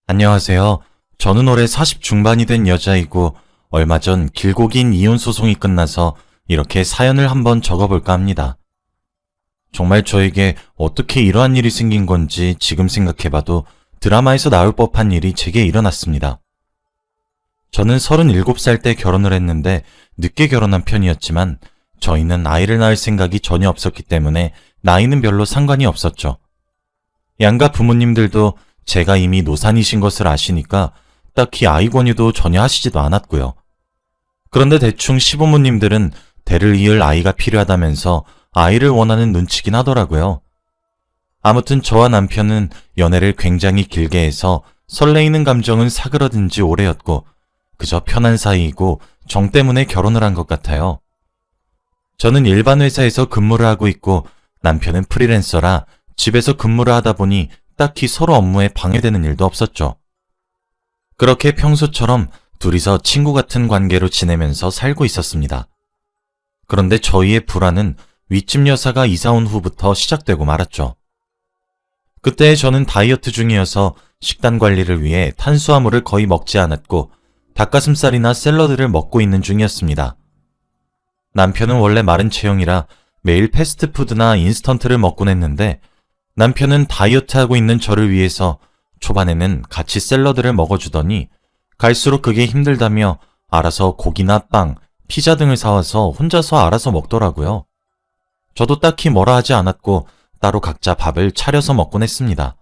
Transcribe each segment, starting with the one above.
안녕하세요. 저는 올해 40 중반이 된 여자이고 얼마 전 길고 긴 이혼 소송이 끝나서 이렇게 사연을 한번 적어볼까 합니다. 정말 저에게 어떻게 이러한 일이 생긴 건지 지금 생각해봐도 드라마에서 나올 법한 일이 제게 일어났습니다. 저는 37살 때 결혼을 했는데 늦게 결혼한 편이었지만 저희는 아이를 낳을 생각이 전혀 없었기 때문에 나이는 별로 상관이 없었죠. 양가 부모님들도 제가 이미 노산이신 것을 아시니까 딱히 아이 권유도 전혀 하시지도 않았고요. 그런데 대충 시부모님들은 대를 이을 아이가 필요하다면서 아이를 원하는 눈치긴 하더라고요. 아무튼 저와 남편은 연애를 굉장히 길게 해서 설레이는 감정은 사그러든 지 오래였고 그저 편한 사이이고 정 때문에 결혼을 한 것 같아요. 저는 일반 회사에서 근무를 하고 있고 남편은 프리랜서라 집에서 근무를 하다 보니 딱히 서로 업무에 방해되는 일도 없었죠. 그렇게 평소처럼 둘이서 친구 같은 관계로 지내면서 살고 있었습니다. 그런데 저희의 불화는 윗집 여사가 이사 온 후부터 시작되고 말았죠. 그때 저는 다이어트 중이어서 식단 관리를 위해 탄수화물을 거의 먹지 않았고 닭가슴살이나 샐러드를 먹고 있는 중이었습니다. 남편은 원래 마른 체형이라 매일 패스트푸드나 인스턴트를 먹곤 했는데 남편은 다이어트하고 있는 저를 위해서 초반에는 같이 샐러드를 먹어주더니 갈수록 그게 힘들다며 알아서 고기나 빵, 피자 등을 사와서 혼자서 알아서 먹더라고요. 저도 딱히 뭐라 하지 않았고 따로 각자 밥을 차려서 먹곤 했습니다.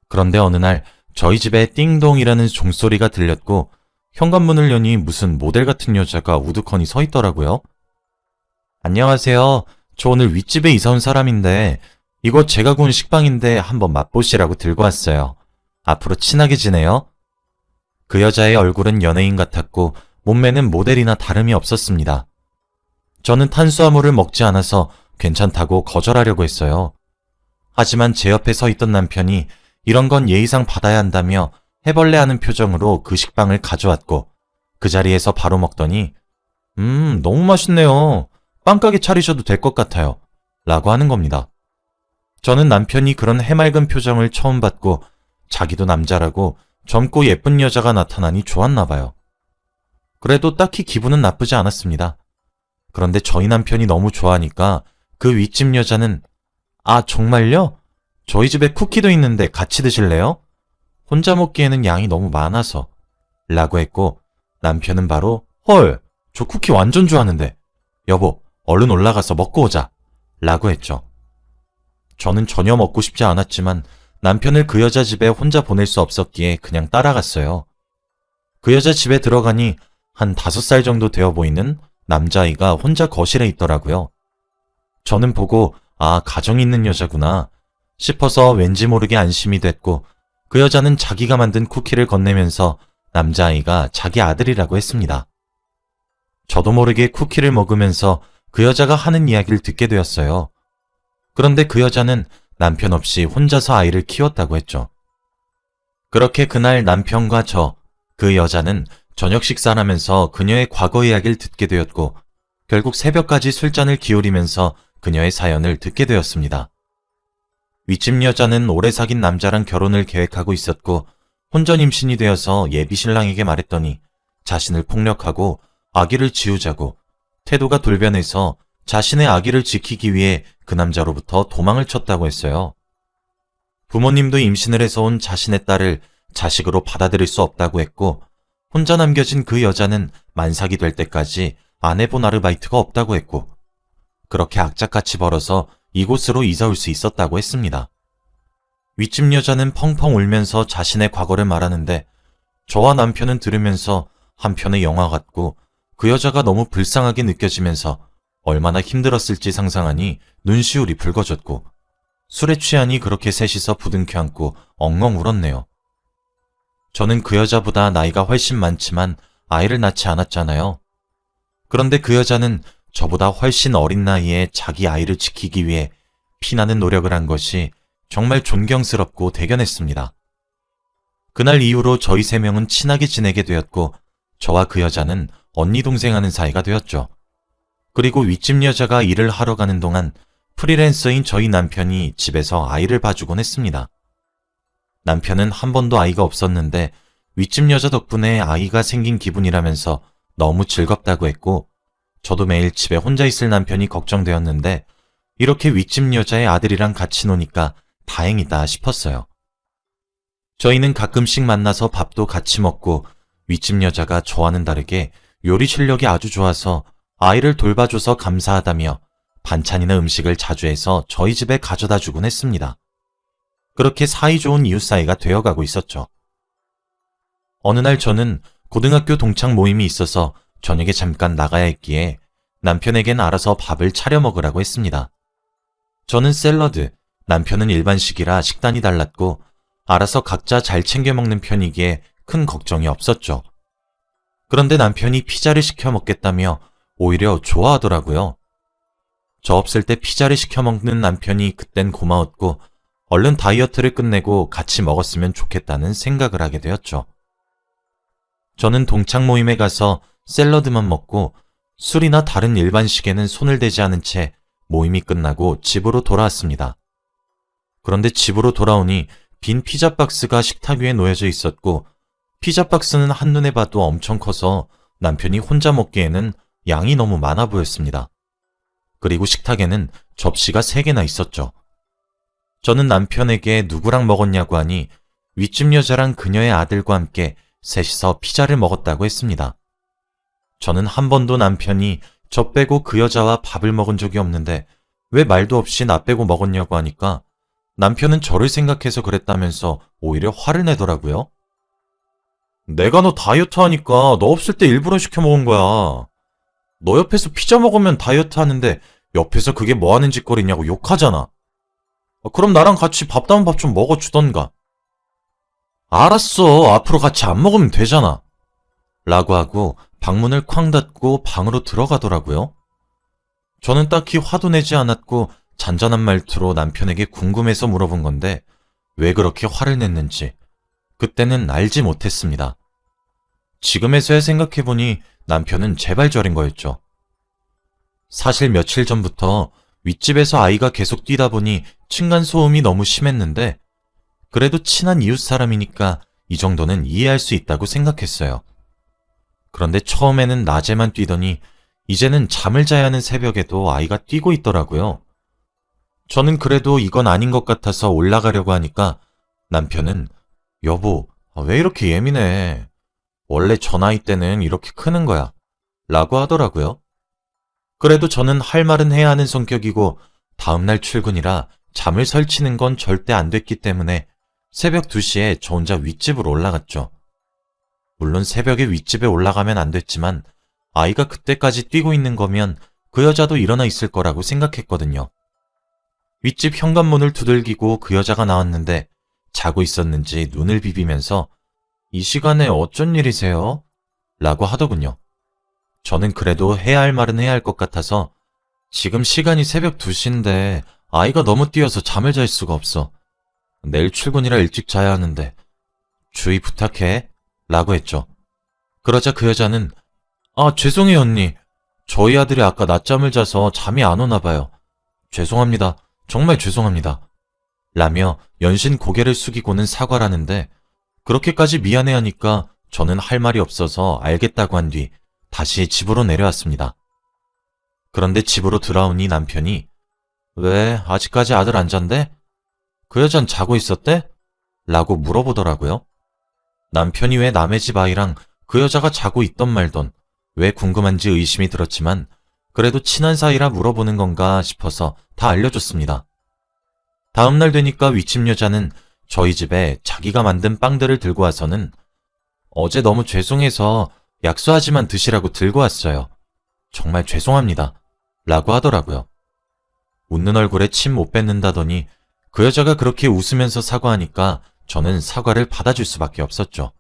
그런데 어느 날 저희 집에 띵동이라는 종소리가 들렸고 현관문을 여니 무슨 모델 같은 여자가 우두커니 서 있더라고요. 안녕하세요. 저 오늘 윗집에 이사 온 사람인데 이거 제가 구운 식빵인데 한번 맛보시라고 들고 왔어요. 앞으로 친하게 지내요. 그 여자의 얼굴은 연예인 같았고 몸매는 모델이나 다름이 없었습니다. 저는 탄수화물을 먹지 않아서 괜찮다고 거절하려고 했어요. 하지만 제 옆에 서 있던 남편이 이런 건 예의상 받아야 한다며 해벌레하는 표정으로 그 식빵을 가져왔고 그 자리에서 바로 먹더니 너무 맛있네요. 빵가게 차리셔도 될 것 같아요. 라고 하는 겁니다. 저는 남편이 그런 해맑은 표정을 처음 봤고 자기도 남자라고 젊고 예쁜 여자가 나타나니 좋았나 봐요. 그래도 딱히 기분은 나쁘지 않았습니다. 그런데 저희 남편이 너무 좋아하니까 그 윗집 여자는 아 정말요? 저희 집에 쿠키도 있는데 같이 드실래요? 혼자 먹기에는 양이 너무 많아서 라고 했고 남편은 바로 헐, 저 쿠키 완전 좋아하는데 여보 얼른 올라가서 먹고 오자 라고 했죠. 저는 전혀 먹고 싶지 않았지만 남편을 그 여자 집에 혼자 보낼 수 없었기에 그냥 따라갔어요. 그 여자 집에 들어가니 한 5살 정도 되어 보이는 남자아이가 혼자 거실에 있더라고요. 저는 보고 아 가정 있는 여자구나 싶어서 왠지 모르게 안심이 됐고 그 여자는 자기가 만든 쿠키를 건네면서 남자아이가 자기 아들이라고 했습니다. 저도 모르게 쿠키를 먹으면서 그 여자가 하는 이야기를 듣게 되었어요. 그런데 그 여자는 남편 없이 혼자서 아이를 키웠다고 했죠. 그렇게 그날 남편과 그 여자는 저녁 식사를 하면서 그녀의 과거 이야기를 듣게 되었고 결국 새벽까지 술잔을 기울이면서 그녀의 사연을 듣게 되었습니다. 윗집 여자는 오래 사귄 남자랑 결혼을 계획하고 있었고 혼전 임신이 되어서 예비 신랑에게 말했더니 자신을 폭력하고 아기를 지우자고 태도가 돌변해서 자신의 아기를 지키기 위해 그 남자로부터 도망을 쳤다고 했어요. 부모님도 임신을 해서 온 자신의 딸을 자식으로 받아들일 수 없다고 했고 혼자 남겨진 그 여자는 만삭이 될 때까지 안 해본 아르바이트가 없다고 했고 그렇게 악착같이 벌어서 이곳으로 이사 올 수 있었다고 했습니다. 윗집 여자는 펑펑 울면서 자신의 과거를 말하는데 저와 남편은 들으면서 한편의 영화 같고 그 여자가 너무 불쌍하게 느껴지면서 얼마나 힘들었을지 상상하니 눈시울이 붉어졌고 술에 취하니 그렇게 셋이서 부둥켜 안고 엉엉 울었네요. 저는 그 여자보다 나이가 훨씬 많지만 아이를 낳지 않았잖아요. 그런데 그 여자는 저보다 훨씬 어린 나이에 자기 아이를 지키기 위해 피나는 노력을 한 것이 정말 존경스럽고 대견했습니다. 그날 이후로 저희 3명은 친하게 지내게 되었고 저와 그 여자는 언니 동생 하는 사이가 되었죠. 그리고 윗집 여자가 일을 하러 가는 동안 프리랜서인 저희 남편이 집에서 아이를 봐주곤 했습니다. 남편은 한 번도 아이가 없었는데 윗집 여자 덕분에 아이가 생긴 기분이라면서 너무 즐겁다고 했고, 저도 매일 집에 혼자 있을 남편이 걱정되었는데 이렇게 윗집 여자의 아들이랑 같이 노니까 다행이다 싶었어요. 저희는 가끔씩 만나서 밥도 같이 먹고 윗집 여자가 저와는 다르게 요리 실력이 아주 좋아서 아이를 돌봐줘서 감사하다며 반찬이나 음식을 자주 해서 저희 집에 가져다 주곤 했습니다. 그렇게 사이좋은 이웃 사이가 되어가고 있었죠. 어느 날 저는 고등학교 동창 모임이 있어서 저녁에 잠깐 나가야 했기에 남편에겐 알아서 밥을 차려 먹으라고 했습니다. 저는 샐러드, 남편은 일반식이라 식단이 달랐고 알아서 각자 잘 챙겨 먹는 편이기에 큰 걱정이 없었죠. 그런데 남편이 피자를 시켜 먹겠다며 오히려 좋아하더라고요. 저 없을 때 피자를 시켜 먹는 남편이 그땐 고마웠고 얼른 다이어트를 끝내고 같이 먹었으면 좋겠다는 생각을 하게 되었죠. 저는 동창 모임에 가서 샐러드만 먹고 술이나 다른 일반식에는 손을 대지 않은 채 모임이 끝나고 집으로 돌아왔습니다. 그런데 집으로 돌아오니 빈 피자 박스가 식탁 위에 놓여져 있었고 피자 박스는 한눈에 봐도 엄청 커서 남편이 혼자 먹기에는 양이 너무 많아 보였습니다. 그리고 식탁에는 접시가 3개나 있었죠. 저는 남편에게 누구랑 먹었냐고 하니 윗집 여자랑 그녀의 아들과 함께 셋이서 피자를 먹었다고 했습니다. 저는 한 번도 남편이 저 빼고 그 여자와 밥을 먹은 적이 없는데 왜 말도 없이 나 빼고 먹었냐고 하니까 남편은 저를 생각해서 그랬다면서 오히려 화를 내더라고요. 내가 너 다이어트 하니까 너 없을 때 일부러 시켜 먹은 거야. 너 옆에서 피자 먹으면 다이어트 하는데 옆에서 그게 뭐 하는 짓거리냐고 욕하잖아. 그럼 나랑 같이 밥 담은 밥 좀 먹어주던가. 알았어. 앞으로 같이 안 먹으면 되잖아. 라고 하고 방문을 쾅 닫고 방으로 들어가더라고요. 저는 딱히 화도 내지 않았고 잔잔한 말투로 남편에게 궁금해서 물어본 건데 왜 그렇게 화를 냈는지 그때는 알지 못했습니다. 지금에서야 생각해보니 남편은 제발 저린 거였죠. 사실 며칠 전부터 윗집에서 아이가 계속 뛰다 보니 층간소음이 너무 심했는데 그래도 친한 이웃 사람이니까 이 정도는 이해할 수 있다고 생각했어요. 그런데 처음에는 낮에만 뛰더니 이제는 잠을 자야 하는 새벽에도 아이가 뛰고 있더라고요. 저는 그래도 이건 아닌 것 같아서 올라가려고 하니까 남편은 여보, 왜 이렇게 예민해? 원래 저 나이 때는 이렇게 크는 거야. 라고 하더라고요. 그래도 저는 할 말은 해야 하는 성격이고 다음날 출근이라 잠을 설치는 건 절대 안 됐기 때문에 새벽 2시에 저 혼자 윗집으로 올라갔죠. 물론 새벽에 윗집에 올라가면 안 됐지만 아이가 그때까지 뛰고 있는 거면 그 여자도 일어나 있을 거라고 생각했거든요. 윗집 현관문을 두들기고 그 여자가 나왔는데 자고 있었는지 눈을 비비면서 이 시간에 어쩐 일이세요? 라고 하더군요. 저는 그래도 해야 할 말은 해야 할 것 같아서 지금 시간이 새벽 2시인데 아이가 너무 뛰어서 잠을 잘 수가 없어. 내일 출근이라 일찍 자야 하는데 주의 부탁해 라고 했죠. 그러자 그 여자는 죄송해요 언니. 저희 아들이 아까 낮잠을 자서 잠이 안 오나 봐요. 죄송합니다. 정말 죄송합니다. 라며 연신 고개를 숙이고는 사과를 하는데 그렇게까지 미안해하니까 저는 할 말이 없어서 알겠다고 한 뒤 다시 집으로 내려왔습니다. 그런데 집으로 돌아오니 남편이 왜 아직까지 아들 안 잔대? 그 여잔 자고 있었대? 라고 물어보더라고요. 남편이 왜 남의 집 아이랑 그 여자가 자고 있던 말던 왜 궁금한지 의심이 들었지만 그래도 친한 사이라 물어보는 건가 싶어서 다 알려줬습니다. 다음날 되니까 윗집 여자는 저희 집에 자기가 만든 빵들을 들고 와서는 어제 너무 죄송해서 약소하지만 드시라고 들고 왔어요. 정말 죄송합니다. 라고 하더라고요. 웃는 얼굴에 침 못 뱉는다더니 그 여자가 그렇게 웃으면서 사과하니까 저는 사과를 받아줄 수밖에 없었죠.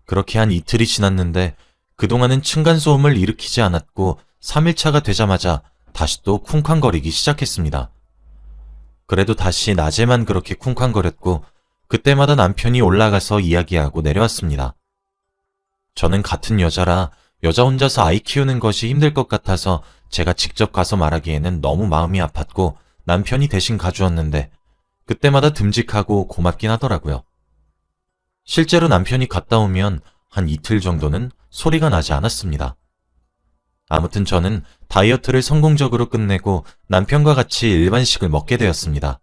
그렇게 한 이틀이 지났는데 그동안은 층간소음을 일으키지 않았고 3일차가 되자마자 다시 또 쿵쾅거리기 시작했습니다. 그래도 다시 낮에만 그렇게 쿵쾅거렸고 그때마다 남편이 올라가서 이야기하고 내려왔습니다. 저는 같은 여자라 여자 혼자서 아이 키우는 것이 힘들 것 같아서 제가 직접 가서 말하기에는 너무 마음이 아팠고 남편이 대신 가주었는데 그때마다 듬직하고 고맙긴 하더라고요. 실제로 남편이 갔다 오면 한 이틀 정도는 소리가 나지 않았습니다. 아무튼 저는 다이어트를 성공적으로 끝내고 남편과 같이 일반식을 먹게 되었습니다.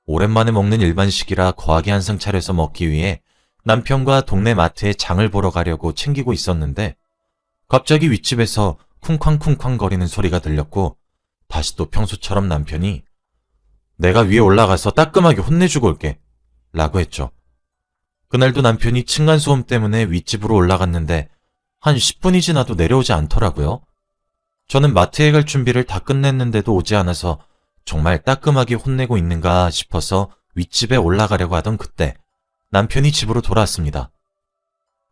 오랜만에 먹는 일반식이라 거하게 한 상 차려서 먹기 위해 남편과 동네 마트에 장을 보러 가려고 챙기고 있었는데 갑자기 윗집에서 쿵쾅쿵쾅 거리는 소리가 들렸고 다시 또 평소처럼 남편이 내가 위에 올라가서 따끔하게 혼내주고 올게 라고 했죠. 그날도 남편이 층간소음 때문에 윗집으로 올라갔는데 한 10분이 지나도 내려오지 않더라고요. 저는 마트에 갈 준비를 다 끝냈는데도 오지 않아서 정말 따끔하게 혼내고 있는가 싶어서 윗집에 올라가려고 하던 그때 남편이 집으로 돌아왔습니다.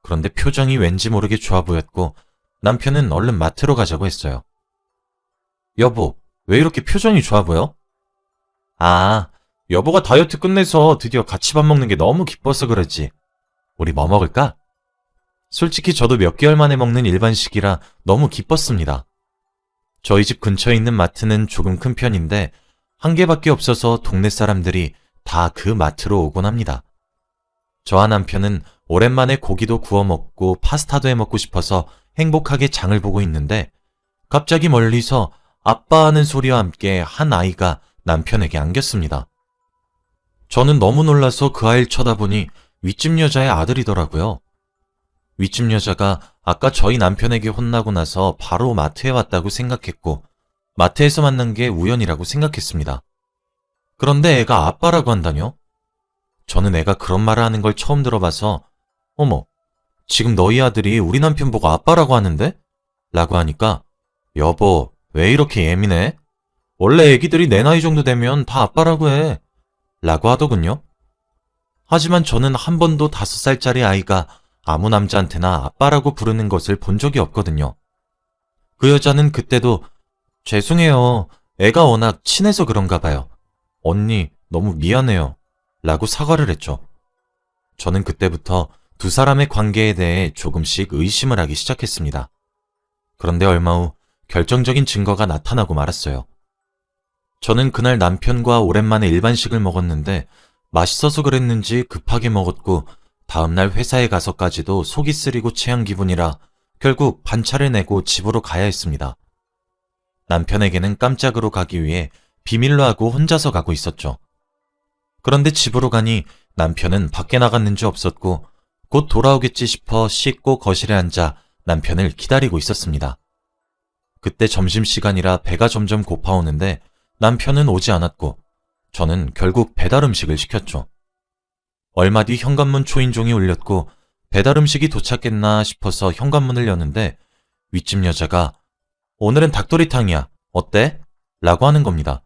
그런데 표정이 왠지 모르게 좋아 보였고 남편은 얼른 마트로 가자고 했어요. 여보, 왜 이렇게 표정이 좋아 보여? 아, 여보가 다이어트 끝내서 드디어 같이 밥 먹는 게 너무 기뻐서 그러지. 우리 뭐 먹을까? 솔직히 저도 몇 개월 만에 먹는 일반식이라 너무 기뻤습니다. 저희 집 근처에 있는 마트는 조금 큰 편인데 한 개밖에 없어서 동네 사람들이 다 그 마트로 오곤 합니다. 저와 남편은 오랜만에 고기도 구워 먹고 파스타도 해 먹고 싶어서 행복하게 장을 보고 있는데 갑자기 멀리서 아빠 하는 소리와 함께 한 아이가 남편에게 안겼습니다. 저는 너무 놀라서 그 아이를 쳐다보니 윗집 여자의 아들이더라고요. 윗집 여자가 아까 저희 남편에게 혼나고 나서 바로 마트에 왔다고 생각했고 마트에서 만난 게 우연이라고 생각했습니다. 그런데 애가 아빠라고 한다뇨? 저는 애가 그런 말을 하는 걸 처음 들어봐서 어머, 지금 너희 아들이 우리 남편 보고 아빠라고 하는데? 라고 하니까 여보, 왜 이렇게 예민해? 원래 애기들이 내 나이 정도 되면 다 아빠라고 해. 라고 하더군요. 하지만 저는 한 번도 5살짜리 아이가 아무 남자한테나 아빠라고 부르는 것을 본 적이 없거든요. 그 여자는 그때도 죄송해요. 애가 워낙 친해서 그런가 봐요. 언니, 너무 미안해요. 라고 사과를 했죠. 저는 그때부터 두 사람의 관계에 대해 조금씩 의심을 하기 시작했습니다. 그런데 얼마 후 결정적인 증거가 나타나고 말았어요. 저는 그날 남편과 오랜만에 일반식을 먹었는데 맛있어서 그랬는지 급하게 먹었고 다음날 회사에 가서까지도 속이 쓰리고 체한 기분이라 결국 반차를 내고 집으로 가야 했습니다. 남편에게는 깜짝으로 가기 위해 비밀로 하고 혼자서 가고 있었죠. 그런데 집으로 가니 남편은 밖에 나갔는지 없었고 곧 돌아오겠지 싶어 씻고 거실에 앉아 남편을 기다리고 있었습니다. 그때 점심시간이라 배가 점점 고파오는데 남편은 오지 않았고 저는 결국 배달 음식을 시켰죠. 얼마 뒤 현관문 초인종이 울렸고 배달 음식이 도착했나 싶어서 현관문을 여는데 윗집 여자가 오늘은 닭도리탕이야. 어때? 라고 하는 겁니다.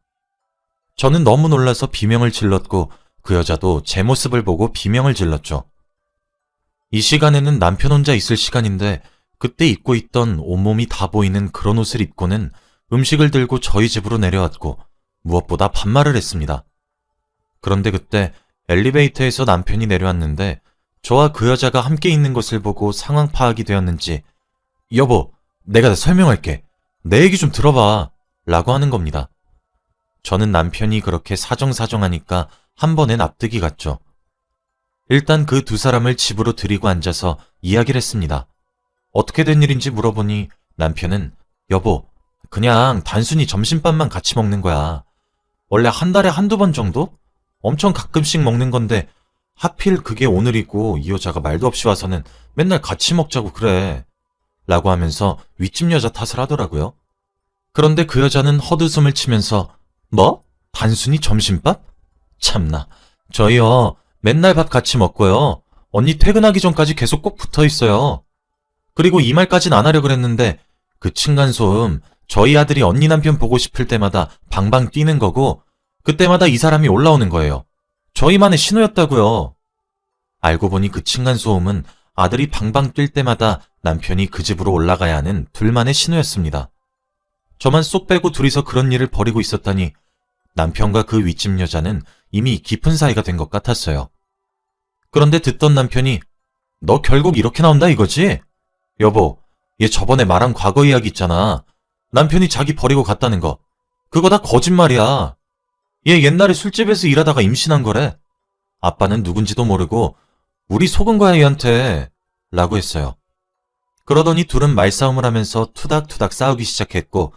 저는 너무 놀라서 비명을 질렀고 그 여자도 제 모습을 보고 비명을 질렀죠. 이 시간에는 남편 혼자 있을 시간인데 그때 입고 있던 온몸이 다 보이는 그런 옷을 입고는 음식을 들고 저희 집으로 내려왔고 무엇보다 반말을 했습니다. 그런데 그때 엘리베이터에서 남편이 내려왔는데 저와 그 여자가 함께 있는 것을 보고 상황 파악이 되었는지 여보, 내가 다 설명할게. 내 얘기 좀 들어봐. 라고 하는 겁니다. 저는 남편이 그렇게 사정사정하니까 한 번에 납득이 갔죠. 일단 그 두 사람을 집으로 들이고 앉아서 이야기를 했습니다. 어떻게 된 일인지 물어보니 남편은 여보, 그냥 단순히 점심밥만 같이 먹는 거야. 원래 한 달에 한두 번 정도? 엄청 가끔씩 먹는 건데 하필 그게 오늘이고 이 여자가 말도 없이 와서는 맨날 같이 먹자고 그래. 라고 하면서 윗집 여자 탓을 하더라고요. 그런데 그 여자는 헛웃음을 치면서 뭐? 단순히 점심밥? 참나. 저희요. 맨날 밥 같이 먹고요. 언니 퇴근하기 전까지 계속 꼭 붙어 있어요. 그리고 이 말까진 안 하려 그랬는데 그 층간소음 저희 아들이 언니 남편 보고 싶을 때마다 방방 뛰는 거고 그때마다 이 사람이 올라오는 거예요. 저희만의 신호였다고요. 알고 보니 그 층간소음은 아들이 방방 뛸 때마다 남편이 그 집으로 올라가야 하는 둘만의 신호였습니다. 저만 쏙 빼고 둘이서 그런 일을 벌이고 있었다니 남편과 그 윗집 여자는 이미 깊은 사이가 된 것 같았어요. 그런데 듣던 남편이 너 결국 이렇게 나온다 이거지? 여보, 얘 저번에 말한 과거 이야기 있잖아. 남편이 자기 버리고 갔다는 거. 그거 다 거짓말이야. 얘 옛날에 술집에서 일하다가 임신한 거래. 아빠는 누군지도 모르고 우리 속은 거야 얘한테 라고 했어요. 그러더니 둘은 말싸움을 하면서 투닥투닥 싸우기 시작했고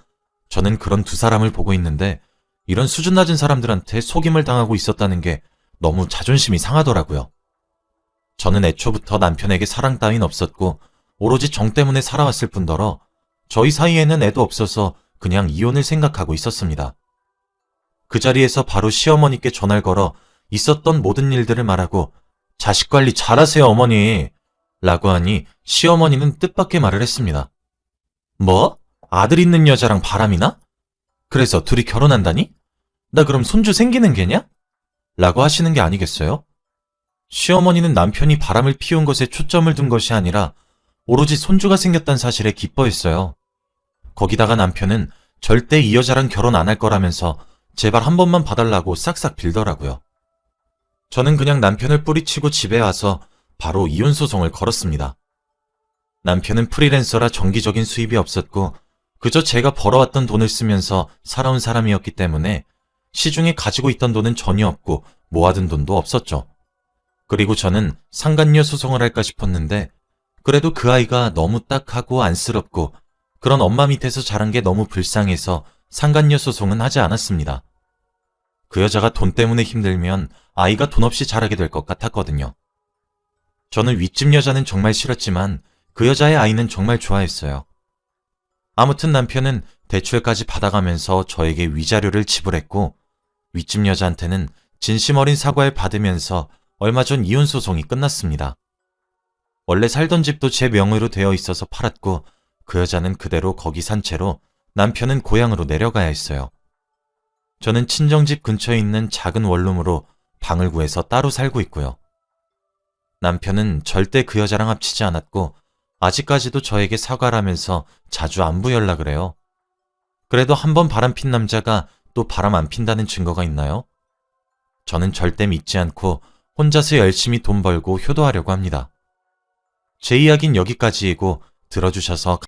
저는 그런 두 사람을 보고 있는데 이런 수준 낮은 사람들한테 속임을 당하고 있었다는 게 너무 자존심이 상하더라고요. 저는 애초부터 남편에게 사랑 따윈 없었고 오로지 정 때문에 살아왔을 뿐더러 저희 사이에는 애도 없어서 그냥 이혼을 생각하고 있었습니다. 그 자리에서 바로 시어머니께 전화를 걸어 있었던 모든 일들을 말하고 자식 관리 잘하세요 어머니 라고 하니 시어머니는 뜻밖의 말을 했습니다. 뭐? 아들 있는 여자랑 바람이나? 그래서 둘이 결혼한다니? 나 그럼 손주 생기는 게냐? 라고 하시는 게 아니겠어요? 시어머니는 남편이 바람을 피운 것에 초점을 둔 것이 아니라 오로지 손주가 생겼다는 사실에 기뻐했어요. 거기다가 남편은 절대 이 여자랑 결혼 안 할 거라면서 제발 한 번만 봐달라고 싹싹 빌더라고요. 저는 그냥 남편을 뿌리치고 집에 와서 바로 이혼 소송을 걸었습니다. 남편은 프리랜서라 정기적인 수입이 없었고 그저 제가 벌어왔던 돈을 쓰면서 살아온 사람이었기 때문에 시중에 가지고 있던 돈은 전혀 없고 모아둔 돈도 없었죠. 그리고 저는 상간녀 소송을 할까 싶었는데 그래도 그 아이가 너무 딱하고 안쓰럽고 그런 엄마 밑에서 자란 게 너무 불쌍해서 상간녀 소송은 하지 않았습니다. 그 여자가 돈 때문에 힘들면 아이가 돈 없이 자라게 될 것 같았거든요. 저는 윗집 여자는 정말 싫었지만 그 여자의 아이는 정말 좋아했어요. 아무튼 남편은 대출까지 받아가면서 저에게 위자료를 지불했고 윗집 여자한테는 진심 어린 사과를 받으면서 얼마 전 이혼 소송이 끝났습니다. 원래 살던 집도 제 명의로 되어 있어서 팔았고 그 여자는 그대로 거기 산 채로 남편은 고향으로 내려가야 했어요. 저는 친정집 근처에 있는 작은 원룸으로 방을 구해서 따로 살고 있고요. 남편은 절대 그 여자랑 합치지 않았고 아직까지도 저에게 사과를 하면서 자주 안부 연락을 해요. 그래도 한 번 바람핀 남자가 또 바람 안 핀다는 증거가 있나요? 저는 절대 믿지 않고 혼자서 열심히 돈 벌고 효도하려고 합니다. 제 이야기는 여기까지이고 들어주셔서